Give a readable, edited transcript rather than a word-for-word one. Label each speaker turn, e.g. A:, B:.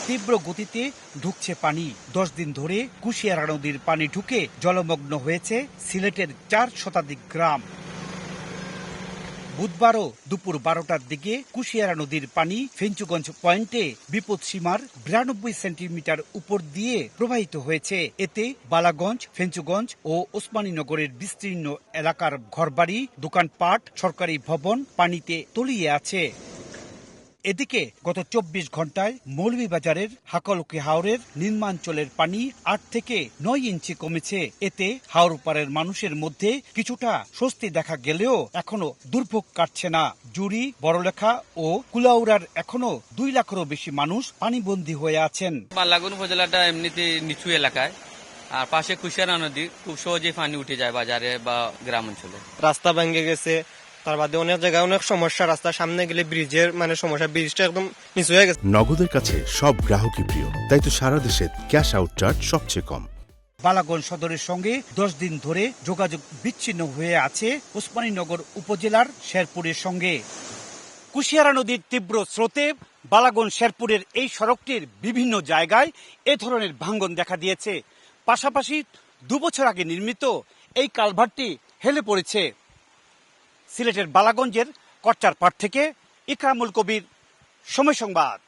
A: তীব্র গতিতে ঢুকছে পানি। 10 দিন ধরে কুশিয়ারা নদীর পানি ঢুকে জলমগ্ন হয়েছে সিলেটের 4 শতাধিক গ্রাম। বুধবারও দুপুর 12টার দিকে কুশিয়ারা নদীর পানি ফেঞ্চুগঞ্জ পয়েন্টে বিপদসীমার 92 সেন্টিমিটার উপর দিয়ে প্রবাহিত হয়েছে। এতে বালাগঞ্জ, ফেঞ্চুগঞ্জ ও ওসমানীনগরের বিস্তীর্ণ এলাকার ঘরবাড়ি, দোকানপাট, সরকারি ভবন পানিতে তলিয়ে আছে। এদিকে গত 24 ঘন্টায় মৌলভীবাজারের হাকালুকি হাওরের নিম্নাঞ্চলের পানি 8 থেকে 9 ইঞ্চি কমেছে। এতে হাওর পারের মানুষের মধ্যে কিছুটা স্বস্তি দেখা গেলেও এখনো দুর্ভোগ কাটছে না। জুড়ি, বড়লেখা ও কুলাউড়ার এখনো 2 লাখেরও বেশি মানুষ পানিবন্দী হয়ে আছেন।
B: বালাগঞ্জ উপজেলাটা এমনিতে নিচু এলাকায়, আর পাশে কুশিয়ারা নদী, খুব সহজেই পানি উঠে যায় বাজারে বা গ্রাম অঞ্চলে।
C: রাস্তা ভেঙে গেছে, তার বাদে অনেক জায়গায় অনেক সমস্যা। রাস্তার সামনে গেলে ব্রিজের সমস্যা, ব্রিজটা একদম নিচু হয়ে গেছে।
D: নগদের কাছে সব গ্রাহকই প্রিয়, তাই তো সারা দেশে ক্যাশ আউট চার্জ সবচেয়ে কম।
A: বালাগঞ্জ সদরের সঙ্গে 10 দিন ধরে যোগাযোগ বিচ্ছিন্ন হয়ে আছে ওসমানীনগর উপজেলার শেরপুরের সঙ্গে। কুশিয়ারা নদীর তীব্র স্রোতে বালাগঞ্জ শেরপুরের এই সড়কটির বিভিন্ন জায়গায় এ ধরনের ভাঙ্গন দেখা দিয়েছে। পাশাপাশি 2 বছর আগে নির্মিত এই কালভার্টটি হেলে পড়েছে। সিলেটের বালাগঞ্জের কচ্চারপাড় থেকে ইকরামুল কবির, সময় সংবাদ।